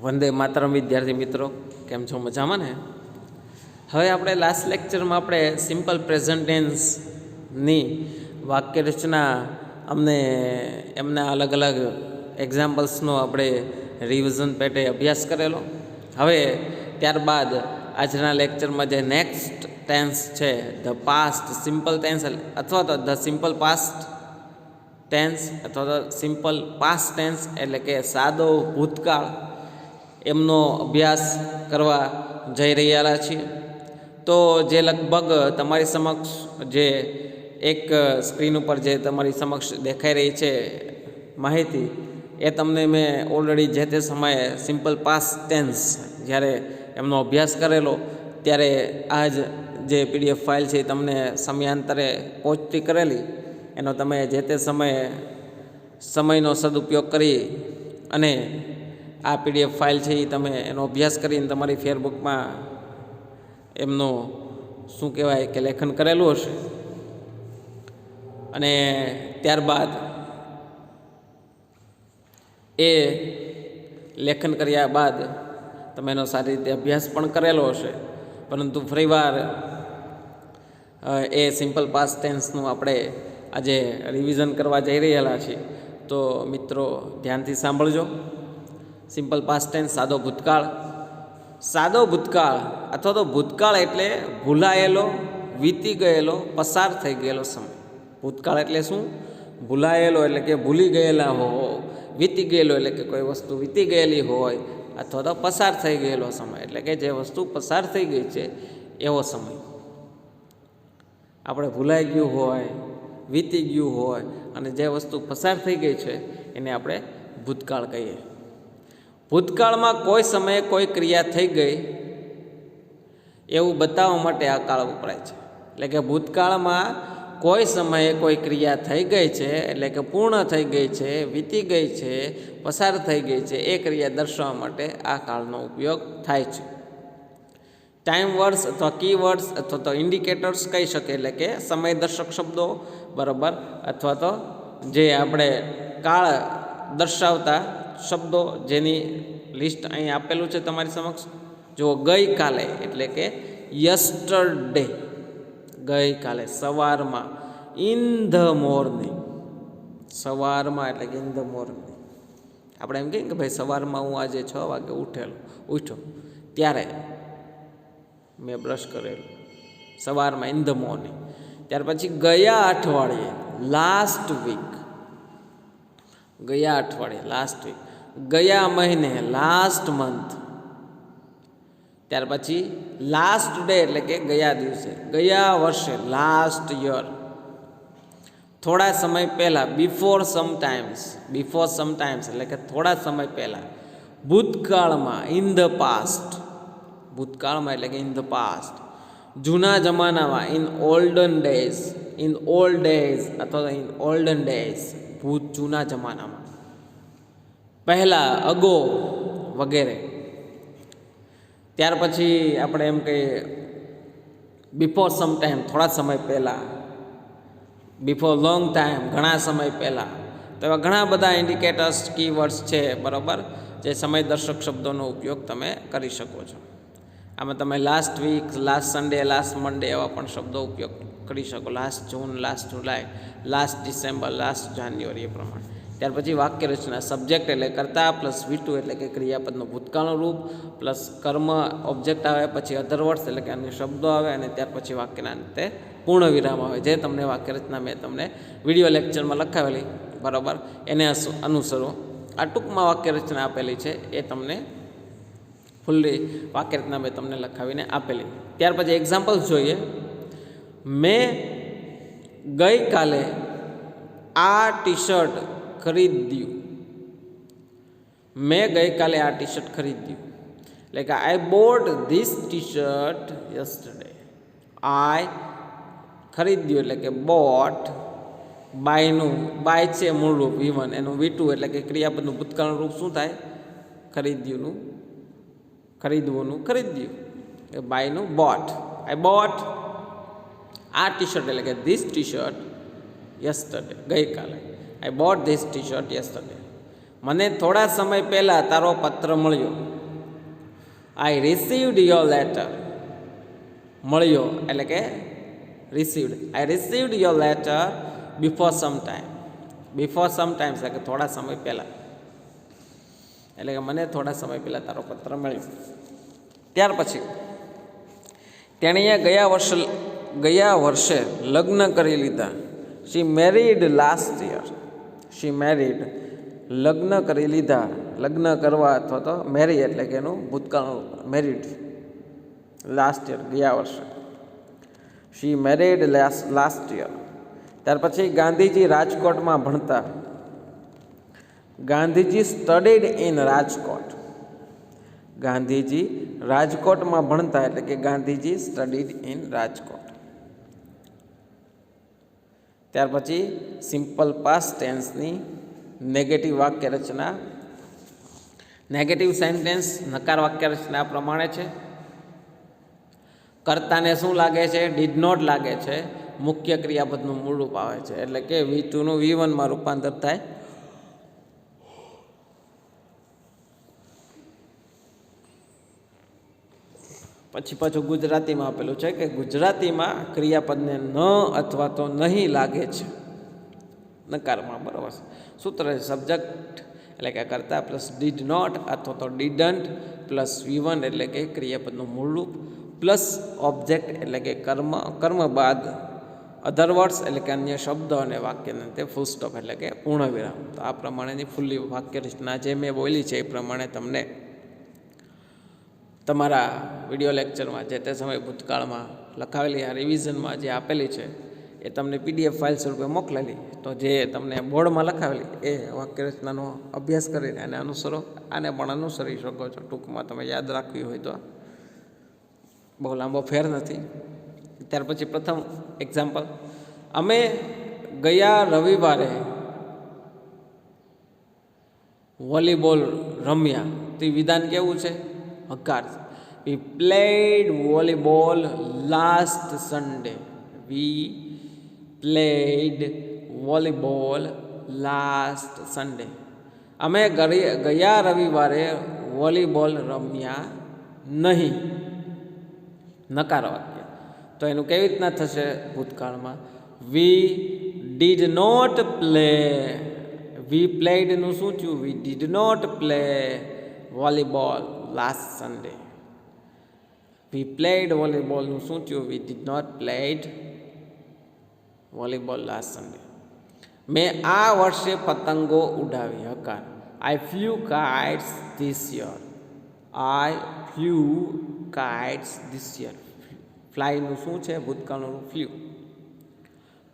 વંદે માતરમ વિદ્યાર્થી મિત્રો, કેમ છો? મજામાં ને? હવે આપણે લાસ્ટ લેક્ચરમાં આપણે સિમ્પલ પ્રેઝન્ટ ટેન્સની વાક્ય રચના એમના અલગ અલગ એક્ઝામ્પલ્સનો આપણે રિવિઝન પેટે અભ્યાસ કરેલો. હવે ત્યારબાદ આજના લેક્ચરમાં જે નેક્સ્ટ ટેન્સ છે, ધ પાસ્ટ સિમ્પલ ટેન્સ અથવા તો ધ સિમ્પલ પાસ્ટ ટેન્સ અથવા તો સિમ્પલ પાસ્ટ ટેન્સ એટલે કે સાદો ભૂતકાળ, એમનો અભ્યાસ કરવા જઈ રહ્યા છીએ. તો જે લગભગ તમારી સમક્ષ જે એક સ્ક્રીન ઉપર જે તમારી સમક્ષ દેખાઈ રહી છે માહિતી, એ તમને મેં ઓલરેડી જે તે સમયે સિમ્પલ પાસ્ટ ટેન્સ જ્યારે એમનો અભ્યાસ કરેલો ત્યારે આ જ જે પીડીએફ ફાઇલ છે એ તમને સમયાંતરે પહોંચતી કરેલી. એનો તમે જે તે સમયનો સદુપયોગ કરી અને આ પીડીએફ ફાઇલ છે એ તમે એનો અભ્યાસ કરીને તમારી ફેરબુકમાં એમનું શું કહેવાય કે લેખન કરેલું હશે. અને ત્યારબાદ એ લેખન કર્યા બાદ તમે એનો સારી રીતે અભ્યાસ પણ કરેલો હશે, પરંતુ ફરીવાર એ સિમ્પલ પાસ્ટ ટેન્સનું આપણે આજે રિવિઝન કરવા જઈ રહેલા છીએ. તો મિત્રો ધ્યાનથી સાંભળજો. સિમ્પલ પાસ્ટ ટેન્સ સાદો ભૂતકાળ. સાદો ભૂતકાળ અથવા તો ભૂતકાળ એટલે ભૂલાયેલો, વીતી ગયેલો, પસાર થઈ ગયેલો સમય. ભૂતકાળ એટલે શું? ભૂલાયેલો એટલે કે ભૂલી ગયેલા હો, વીતી ગયેલો એટલે કે કોઈ વસ્તુ વીતી ગયેલી હોય, અથવા તો પસાર થઈ ગયેલો સમય એટલે કે જે વસ્તુ પસાર થઈ ગઈ છે એવો સમય. આપણે ભૂલાઈ ગયું હોય, વીતી ગયું હોય અને જે વસ્તુ પસાર થઈ ગઈ છે એને આપણે ભૂતકાળ કહીએ. ભૂતકાળમાં કોઈ સમયે કોઈ ક્રિયા થઈ ગઈ એવું બતાવવા માટે આ કાળ વપરાય છે. એટલે કે ભૂતકાળમાં કોઈ સમયે કોઈ ક્રિયા થઈ ગઈ છે એટલે કે પૂર્ણ થઈ ગઈ છે, વીતી ગઈ છે, પસાર થઈ ગઈ છે, એ ક્રિયા દર્શાવવા માટે આ કાળનો ઉપયોગ થાય છે. ટાઈમ વર્ડ્સ અથવા કી વર્ડ્સ અથવા તો ઇન્ડિકેટર્સ કહી શકે, એટલે કે સમયદર્શક શબ્દો, બરાબર, અથવા તો જે આપણે કાળ દર્શાવતા શબ્દો જેની લિસ્ટ અહીં આપેલું છે તમારી સમક્ષ. જો ગઈકાલે એટલે કે યસ્ટરડે, ગઈકાલે, સવારમાં, ઇન ધ મોર્નિંગ, સવારમાં એટલે કે ઇન ધ મોર્નિંગ. આપણે એમ કહીએ કે ભાઈ સવારમાં હું આજે 6 વાગે ઉઠ્યો ત્યારે મેં બ્રશ કરેલું, સવારમાં ઇન ધ મોર્નિંગ. ત્યાર પછી ગયા અઠવાડિયે, લાસ્ટ વીક, ગયા અઠવાડિયે, લાસ્ટ વીક. ગયા મહિને, લાસ્ટ મંથ. ત્યાર પછી લાસ્ટ ડે એટલે કે ગયા દિવસે, ગયા વર્ષે, લાસ્ટ યર. થોડા સમય પહેલાં, બિફોર સમટાઈમ્સ, બિફોર સમટાઈમ્સ એટલે કે થોડા સમય પહેલાં. ભૂતકાળમાં, ઇન ધ પાસ્ટ, ભૂતકાળમાં એટલે કે ઇન ધ પાસ્ટ. જૂના જમાનામાં, in olden days, in old days અથવા તો ઇન ઓલ્ડન ડેઝ, જૂના જમાનામાં. પહેલાં, અગો વગેરે. ત્યાર પછી આપણે એમ કહીએ બિફોર સમ ટાઈમ, થોડા સમય પહેલાં. બિફોર લોંગ ટાઈમ, ઘણા સમય પહેલાં. તો એવા ઘણા બધા ઇન્ડિકેટર્સ, કીવર્ડ્સ છે, બરાબર, જે સમયદર્શક શબ્દોનો ઉપયોગ તમે કરી શકો છો. આમાં તમે last week, last Sunday, last Monday એવા પણ શબ્દો ઉપયોગ કરી શકો. Last June, last July, last December, last January, એ પ્રમાણે. ત્યાર પછી વાક્ય રચના. સબ્જેક્ટ એટલે કર્તા પ્લસ V2 એટલે કે ક્રિયાપદનું ભૂતકાળનું રૂપ પ્લસ કર્મ ઓબ્જેક્ટ આવે, પછી અધર વર્ડ્સ એટલે કે અન્ય શબ્દો આવે, અને ત્યાર પછી વાક્યના અંતે પૂર્ણ વિરામ આવે. જે તમને વાક્ય રચના મેં તમને વિડીયો લેક્ચરમાં લખાવેલી, બરાબર, એને અનુસરો. આ ટૂંકમાં વાક્ય રચના આપેલી છે, એ તમને ફૂલ્લી વાક્ય રચના મેં તમને લખાવીને આપેલી. ત્યાર પછી એક્ઝામ્પલ્સ જોઈએ. મેં ગઈકાલે આ ટી શર્ટ ખરીદ્યું. મેં ગઈકાલે આ ટી શર્ટ ખરીદ્યું એટલે કે I bought this T shirt yesterday. I ખરીદ્યું એટલે કે બોટ, બાયનું, બાય છે મૂળ રૂપ V1, એનું V2 એટલે કે ક્રિયાપદનું ભૂતકાળનું રૂપ શું થાય? ખરીદ્યુંનું, ખરીદવુંનું, ખરીદ્યું. એ બાયનું બોટ. આઈ બોટ આ ટી શર્ટ એટલે કે ધીસ ટી શર્ટ યસ્ટરડે, ગઈકાલે. આઈ bought this T shirt yesterday. મને થોડા સમય પહેલાં તારો પત્ર મળ્યો. આઈ રિસીવ્ડ યોર લેટર. મળ્યો એટલે કે received. I received your letter before some time. Before some time એટલે કે થોડા સમય પહેલાં, એટલે કે મને થોડા સમય પહેલાં તારો પત્ર મળ્યો. ત્યાર પછી તેણીએ ગયા વર્ષે લગ્ન કરી લીધા. શી મેરીડ લાસ્ટ યર. શી મેરીડ લગ્ન કરી લીધા. લગ્ન કરવા અથવા તો મેરી એટલે કે એનું ભૂતકાળનું મેરીડ. લાસ્ટ યર ગયા વર્ષે. She married last year. ત્યાર પછી ગાંધીજી રાજકોટમાં ભણતા. Gandhiji studied in Rajkot. ગાંધીજી રાજકોટમાં ભણતા એટલે કે ગાંધીજી સ્ટડીડ ઇન રાજકોટ. ત્યાર પછી સિમ્પલ પાસ્ટ ટેન્સની નેગેટિવ વાક્ય રચના. નેગેટિવ સેન્ટેન્સ નકાર વાક્ય રચના પ્રમાણે છે. કર્તાને શું લાગે છે? ડીડ નોટ લાગે છે. મુખ્ય ક્રિયાપદનું મૂળ રૂપ આવે છે એટલે કે V2નું V1માં રૂપાંતર થાય. પછી પાછું ગુજરાતીમાં આપેલું છે કે ગુજરાતીમાં ક્રિયાપદને ન અથવા તો નહીં લાગે છે નકારમાં. બરાબર. સૂત્ર છે સબ્જેક્ટ એટલે કે કર્તા પ્લસ ડીડ નોટ અથવા તો ડીડન્ટ પ્લસ V1 એટલે કે ક્રિયાપદનું મૂળરૂપ પ્લસ ઓબ્જેક્ટ એટલે કે કર્મ બાદ અધર વર્ડ્સ એટલે કે અન્ય શબ્દો અને વાક્યને તે ફૂલ સ્ટોપ એટલે કે પૂર્ણ વિરામ. તો આ પ્રમાણેની ફૂલ્લી વાક્ય રચના જે મેં બોલી છે એ પ્રમાણે તમને તમારા વિડીયો લેક્ચરમાં જે તે સમય ભૂતકાળમાં લખાવેલી આ રિવિઝનમાં જે આપેલી છે એ તમને PDF ફાઇલ સ્વરૂપે મોકલેલી. તો જે તમને બોર્ડમાં લખાવેલી એ વાક્ય રચનાનો અભ્યાસ કરીને અને અનુસરો. આને પણ અનુસરી શકો છો. ટૂંકમાં તમે યાદ રાખવી હોય તો બહુ લાંબો ફેર નથી. ત્યાર પછી પ્રથમ એક્ઝામ્પલ. અમે ગયા રવિવારે વોલીબોલ રમ્યા. તો વિધાન કેવું છે? હકાર. વી played volleyball last Sunday. We played volleyball last Sunday. અમે ગયા રવિવારે વોલીબોલ રમ્યા નહીં. નકાર વાક્ય. તો એનું કેવી રીતના થશે ભૂતકાળમાં? We did not play. We પ્લેડનું શું થયું? We did not play volleyball last Sunday. We played વોલીબોલનું શું થયું? We did not played volleyball last Sunday. મેં આ વર્ષે પતંગો ઉડાવી. હકાર. I flew kites this year. I flew kites this year. ફ્લાયનું શું છે? ભૂતકાળનું ફ્લ્યુ.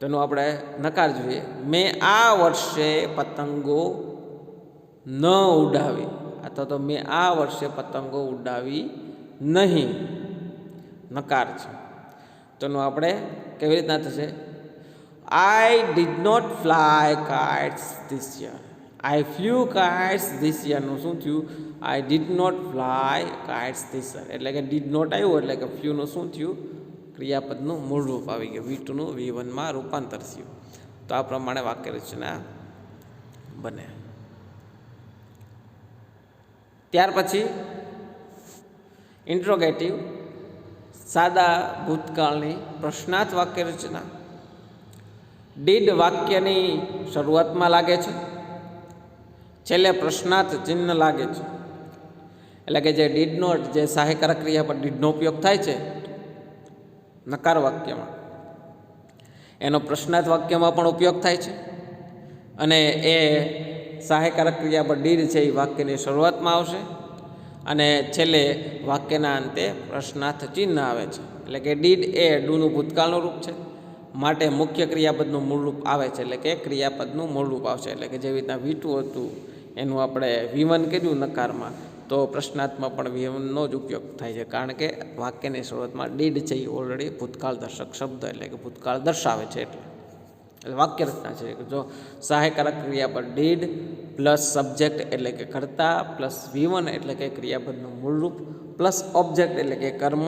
તેનું આપણે નકાર જોઈએ. મેં આ વર્ષે પતંગો ન ઉડાવી અથવા તો મેં આ વર્ષે પતંગો ઉડાવી નહીં. નકાર છે. તેનું આપણે કેવી રીતના થશે? I did not fly kites this year. I flew kites this યરનું શું થયું? I did not fly kites this year. એટલે કે ડીડ નોટ આવ્યું એટલે કે ફ્લ્યુનું શું થયું? ક્રિયાપદનું મૂળ રૂપ આવી ગયું. V2નું V1માં રૂપાંતર થયું. તો આ પ્રમાણે વાક્ય રચના બને. ત્યાર પછી ઇન્ટ્રોગેટિવ સાદા ભૂતકાળની પ્રશ્નાર્થ વાક્ય રચના. ડીડ વાક્યની શરૂઆતમાં લાગે છે. છેલ્લે પ્રશ્નાર્થ ચિહ્ન લાગે છે. એટલે કે જે ડીડ નોટ જે સહાયકારક ક્રિયા પર ડીડનો ઉપયોગ થાય છે નકાર વાક્યમાં, એનો પ્રશ્નાર્થ વાક્યમાં પણ ઉપયોગ થાય છે. અને એ સહાયકારક ક્રિયા પર ડીડ છે એ વાક્યની શરૂઆતમાં આવશે અને છેલ્લે વાક્યના અંતે પ્રશ્નાર્થ ચિહ્ન આવે છે. એટલે કે ડીડ એ ડુનું ભૂતકાળનું રૂપ છે, માટે મુખ્ય ક્રિયાપદનું મૂળરૂપ આવે છે. એટલે કે ક્રિયાપદનું મૂળરૂપ આવશે. એટલે કે જેવી રીતના V2 હતું એનું આપણે V1 કીધું નકારમાં, તો પ્રશ્નાર્થમાં પણ V1નો જ ઉપયોગ થાય છે. કારણ કે વાક્યની શરૂઆતમાં ડીડ છે એ ઓલરેડી ભૂતકાળ દર્શક શબ્દ એટલે કે ભૂતકાળ દર્શાવે છે. એટલે વાક્ય રચના છે કે જો સહાયકારક ક્રિયા પર ડીડ પ્લસ સબ્જેક્ટ એટલે કે કર્તા પ્લસ V1 એટલે કે ક્રિયાપદનું મૂળરૂપ પ્લસ ઓબ્જેક્ટ એટલે કે કર્મ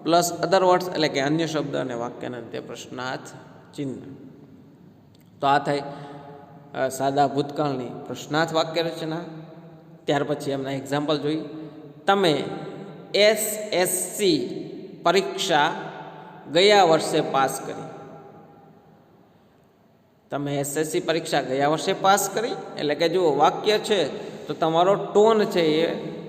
પ્લસ અધર વર્ડ્સ એટલે કે અન્ય શબ્દ અને વાક્યના અંતે પ્રશ્નાર્થ ચિહ્ન. તો આ થાય સાદા ભૂતકાળની પ્રશ્નાર્થ વાક્ય રચના. ત્યાર પછી એમના એક્ઝામ્પલ જોઈએ. તમે એસએસસી પરીક્ષા ગયા વર્ષે પાસ કરી. તમે એસએસસી પરીક્ષા ગયા વર્ષે પાસ કરી એટલે કે જો વાક્ય છે તો તમારો ટોન છે એ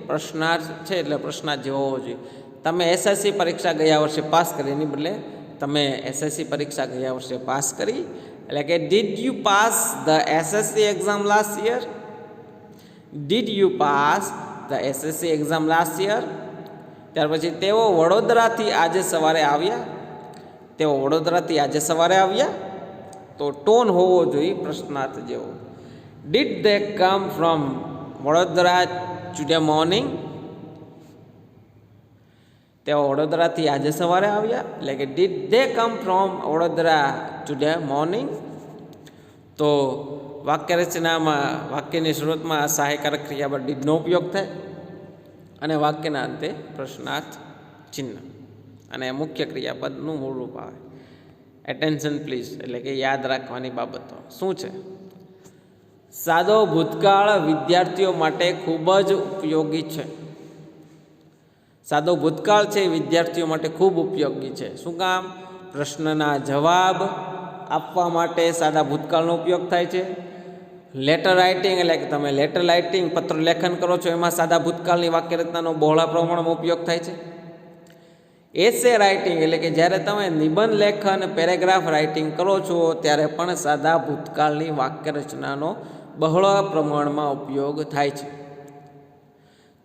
પ્રશ્નાર્થ છે એટલે પ્રશ્નાર્થ જેવો હોવો જોઈએ. તમે એસએસસી પરીક્ષા ગયા વર્ષે પાસ કરી એની બદલે તમે એસએસસી પરીક્ષા ગયા વર્ષે પાસ કરી એટલે કે did you pass the SSC exam last year. Did you pass the SSC exam last year. ત્યાર પછી તેઓ વડોદરાથી આજે સવારે આવ્યા. તેઓ વડોદરાથી આજે સવારે આવ્યા. તો ટોન હોવો જોઈએ પ્રશ્નાર્થ જેવો. Did they come from Vadodara today morning. તેઓ વડોદરાથી આજે સવારે આવ્યા એટલે કે did they come from Vadodara today morning. તો વાક્ય રચનામાં વાક્યની શરૂઆતમાં સહાયકારક ક્રિયાપદ ડીડનો ઉપયોગ થાય અને વાક્યના અંતે પ્રશ્નાર્થ ચિહ્ન અને મુખ્ય ક્રિયાપદનું મૂળ રૂપ આવે. એટેન્શન પ્લીઝ એટલે કે યાદ રાખવાની બાબતો શું છે? સાદો ભૂતકાળ વિદ્યાર્થીઓ માટે ખૂબ જ ઉપયોગી છે. સાદો ભૂતકાળ છે વિદ્યાર્થીઓ માટે ખૂબ ઉપયોગી છે. શું કામ? પ્રશ્નના જવાબ આપવા માટે સાદા ભૂતકાળનો ઉપયોગ થાય છે. લેટર રાઇટિંગ એટલે કે તમે લેટર રાઇટિંગ પત્ર લેખન કરો છો એમાં સાદા ભૂતકાળની વાક્ય રચનાનો બહોળા પ્રમાણમાં ઉપયોગ થાય છે. એસે રાઇટિંગ એટલે કે જ્યારે તમે નિબંધ લેખન પેરેગ્રાફ રાઇટિંગ કરો છો ત્યારે પણ સાદા ભૂતકાળની વાક્ય રચનાનો બહોળા પ્રમાણમાં ઉપયોગ થાય છે.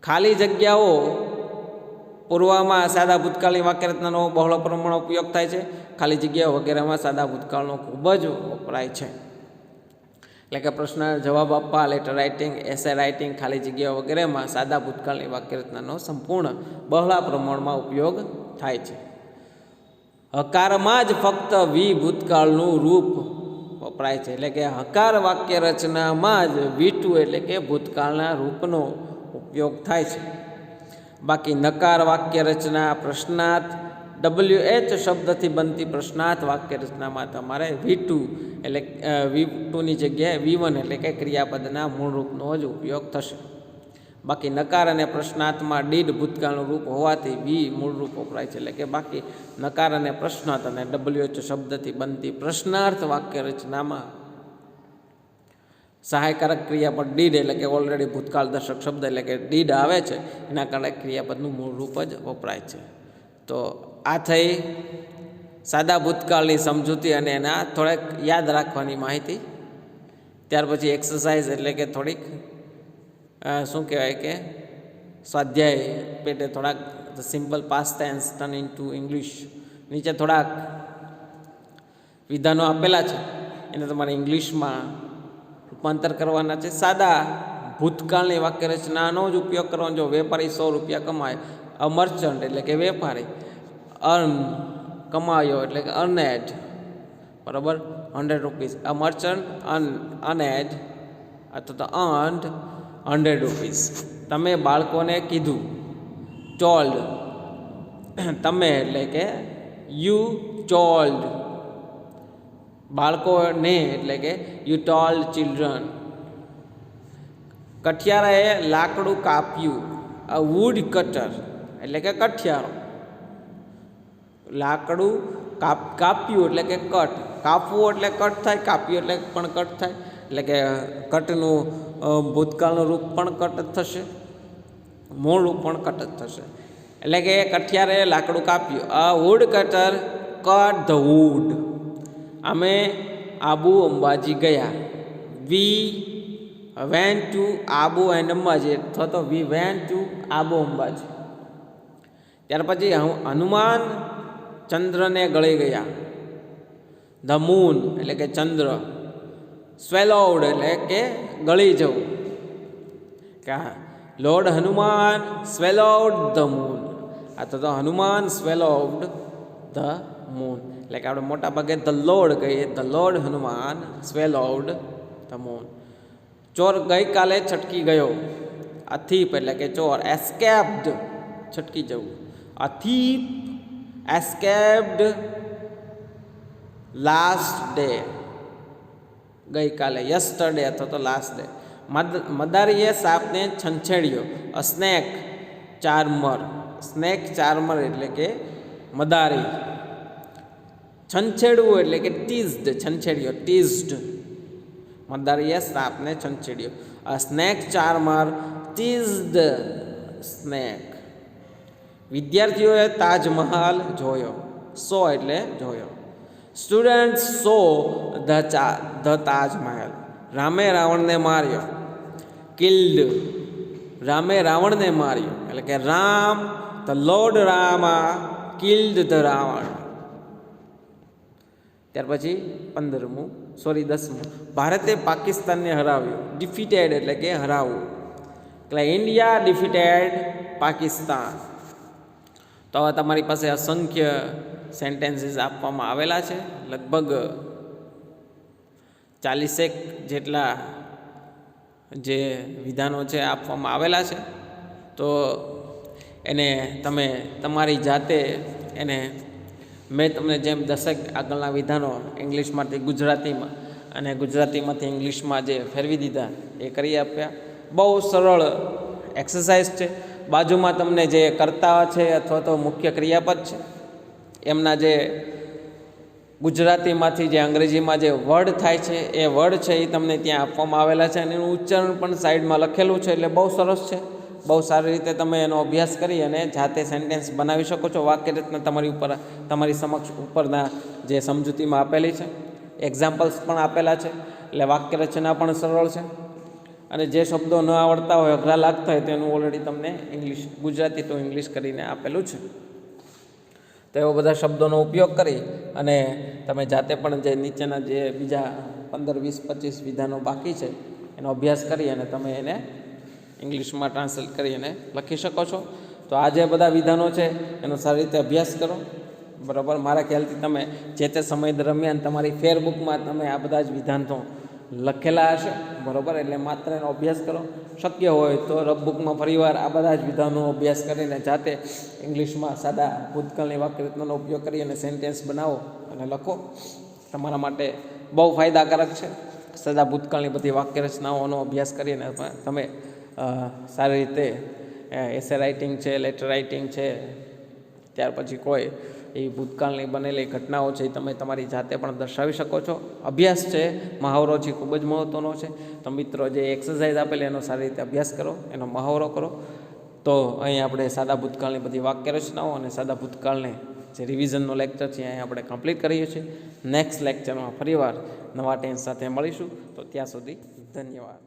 ખાલી જગ્યાઓ પૂરવામાં સાદા ભૂતકાળની વાક્ય રચનાનો બહોળો પ્રમાણમાં ઉપયોગ થાય છે. ખાલી જગ્યાઓ વગેરેમાં સાદા ભૂતકાળનો ખૂબ જ વપરાય છે. એટલે કે પ્રશ્ન જવાબ આપવા, લેટર રાઇટિંગ, એસે રાઇટિંગ, ખાલી જગ્યાઓ વગેરેમાં સાદા ભૂતકાળની વાક્ય રચનાનો સંપૂર્ણ બહોળા પ્રમાણમાં ઉપયોગ થાય છે. હકારમાં જ ફક્ત વી ભૂતકાળનું રૂપ વપરાય છે. એટલે કે હકાર વાક્ય રચનામાં જ V2 એટલે કે ભૂતકાળના રૂપનો ઉપયોગ થાય છે. બાકી નકાર વાક્ય રચના પ્રશ્નાર્થ WH શબ્દથી બનતી પ્રશ્નાર્થ વાક્ય રચનામાં તમારે V2 એટલે V2ની જગ્યાએ V1 એટલે કે ક્રિયાપદના મૂળ રૂપનો જ ઉપયોગ થશે. બાકી નકાર અને પ્રશ્નાર્થમાં ડીડ ભૂતકાળનું રૂપ હોવાથી વી મૂળ રૂપ વપરાય છે. એટલે કે બાકી નકાર અને પ્રશ્નાર્થ અને WH શબ્દથી બનતી પ્રશ્નાર્થ વાક્ય રચનામાં સહાયકારક ક્રિયાપદ ડીડ એટલે કે ઓલરેડી ભૂતકાળ દર્શક શબ્દ એટલે કે ડીડ આવે છે એના કારણે ક્રિયાપદનું મૂળ રૂપ જ વપરાય છે. તો આ થઈ સાદા ભૂતકાળની સમજૂતી અને એના થોડાક યાદ રાખવાની માહિતી. ત્યાર પછી એક્સરસાઇઝ એટલે કે થોડીક શું કહેવાય કે સ્વાધ્યાય પેટે થોડાક simple past tense turn into English નીચે થોડાક વિધાનો આપેલા છે એને તમારે ઇંગ્લિશમાં રૂપાંતર કરવાના છે. સાદા ભૂતકાળની વાક્ય રચનાનો જ ઉપયોગ કરવાનો. જો વેપારી 100 રૂપિયા કમાય, અ મર્ચન્ટ એટલે કે વેપારી, અર્ન કમાયો એટલે કે અર્નેડ, બરાબર, 100 રૂપીસ. અ મર્ચન્ટ અર્નેડ અથવા તો અર્ન્ડ 100 રૂપીસ. તમે બાળકોને કીધું, ટોલ્ડ, તમે એટલે કે યુ ટોલ્ડ, બાળકોને એટલે કે યુ ટોલ્ડ ચિલ્ડ્રન. કઠિયારાએ લાકડું કાપ્યું, અ વુડ કટર એટલે કે કઠિયારો. લાકડું કાપ્યું એટલે કે કટ, કાપવું એટલે કટ થાય, કાપ્યું એટલે પણ કટ થાય. એટલે કે કટનું ભૂતકાળનું રૂપ પણ કટ જ થશે, મૂળ રૂપ પણ કટ જ થશે. એટલે કે કઠિયારે લાકડું કાપ્યું, a wood cutter cut the wood. અમે આબુ અંબાજી ગયા, we went to Abu and Ambaji અથવા તો we went to Abu Ambaji. ત્યાર પછી હનુમાન ચંદ્રને ગળી ગયા, ધ મૂન એટલે કે ચંદ્ર, સ્વેલોવડ એટલે કે ગળી જવું, કે lord Hanuman swallowed the moon. આ તો હનુમાન સ્વેલોવડ ધ મૂન એટલે કે આપણે મોટા ભાગે ધ લોર્ડ કહીએ, the lord Hanuman swallowed the moon. ચોર ગઈકાલે છટકી ગયો, અ થીપ એટલે કે ચોર, એસ્કેપ્ડ છટકી જવું, અ થીપ એસ્કેપ્ડ લાસ્ટ ડે ગઈકાલે, યસ્ટરડે અથવા તો લાસ્ટ ડે. મદારીએ સાપને છંછેડ્યો, અ સ્નેક ચાર્મર સ્નેક ચાર્મર એટલે કે મદારી. છંછેડવું એટલે કે ટીઝડ, છંછેડ્યો, ટીઝડ. મદારીએ સાપને છંછેડ્યો. અ સ્નેક ચાર્મર ટીઝડ સ્નેક. વિદ્યાર્થીઓએ તાજમહાલ જોયો. સો એટલે જોયો. Students so the Taj Mahal. રામે રાવણને માર્યો. કિલ્ડ. રામે રાવણને માર્યો એટલે કે Ram, the lord Rama killed the Ravan. ત્યાર પછી 10મું, ભારતે પાકિસ્તાનને હરાવ્યું. ડિફીટેડ એટલે કે હરાવવું. એટલે ઇન્ડિયા ડિફીટેડ પાકિસ્તાન. તો હવે તમારી પાસે અસંખ્ય સેન્ટેન્સીસ આપવામાં આવેલા છે. લગભગ 40 જેટલા જે વિધાનો છે આપવામાં આવેલા છે. તો એને તમે તમારી જાતે એને મેં તમને જેમ 10 આગળના વિધાનો ઇંગ્લિશમાંથી ગુજરાતીમાં અને ગુજરાતીમાંથી ઇંગ્લિશમાં જે ફેરવી દીધા એ કરી આપ્યા. બહુ સરળ એક્સરસાઇઝ છે. બાજુમાં તમને જે કર્તા છે અથવા તો મુખ્ય ક્રિયાપદ છે એમના જે ગુજરાતીમાંથી જે અંગ્રેજીમાં જે વર્ડ થાય છે એ વર્ડ છે એ તમને ત્યાં આપવામાં આવેલા છે અને એનું ઉચ્ચારણ પણ સાઈડમાં લખેલું છે. એટલે બહુ સરસ છે. બહુ સારી રીતે તમે એનો અભ્યાસ કરી અને જાતે સેન્ટેન્સ બનાવી શકો છો. વાક્ય રચના તમારી સમક્ષ ઉપરના જે સમજૂતીમાં આપેલી છે, એક્ઝામ્પલ્સ પણ આપેલા છે. એટલે વાક્ય રચના પણ સરળ છે અને જે શબ્દો ન આવડતા હોય, અઘરા લાગતા હોય, તેનું ઓલરેડી તમને ગુજરાતી ટુ ઇંગ્લિશ કરીને આપેલું છે. તો એવા બધા શબ્દોનો ઉપયોગ કરી અને તમે જાતે પણ જે નીચેના જે બીજા 15, 20, 25 વિધાનો બાકી છે એનો અભ્યાસ કરી અને તમે એને ઇંગ્લિશમાં ટ્રાન્સલેટ કરી અને લખી શકો છો. તો આ જે બધા વિધાનો છે એનો સારી રીતે અભ્યાસ કરો. બરાબર. મારા ખ્યાલથી તમે જે તે સમય દરમિયાન તમારી ફેરબુકમાં તમે આ બધા જ વિધાનો લખેલા હશે. બરાબર. એટલે માત્ર એનો અભ્યાસ કરો. શક્ય હોય તો રફબુકમાં ફરીવાર આ બધા જ વિધાનો અભ્યાસ કરીને જાતે ઇંગ્લિશમાં સાદા ભૂતકાળની વાક્યરચનાનો ઉપયોગ કરી અને સેન્ટેન્સ બનાવો અને લખો. તમારા માટે બહુ ફાયદાકારક છે. સાદા ભૂતકાળની બધી વાક્યરચનાઓનો અભ્યાસ કરીને તમે સારી રીતે એસે રાઇટિંગ છે, લેટર રાઇટિંગ છે, ત્યાર પછી કોઈ એ ભૂતકાળની બનેલી ઘટનાઓ છે એ તમે તમારી જાતે પણ દર્શાવી શકો છો. અભ્યાસ છે, મહાવરો છે, ખૂબ જ મહત્ત્વનો છે. તો મિત્રો જે એક્સરસાઇઝ આપેલી એનો સારી રીતે અભ્યાસ કરો, એનો મહાવરો કરો. તો અહીં આપણે સાદા ભૂતકાળની બધી વાક્ય રચનાઓ અને સાદા ભૂતકાળને જે રિવિઝનનો લેક્ચર છે અહીં આપણે કમ્પ્લીટ કરીએ છીએ. નેક્સ્ટ લેક્ચરમાં ફરીવાર નવા ટેન્સ સાથે મળીશું. તો ત્યાં સુધી ધન્યવાદ.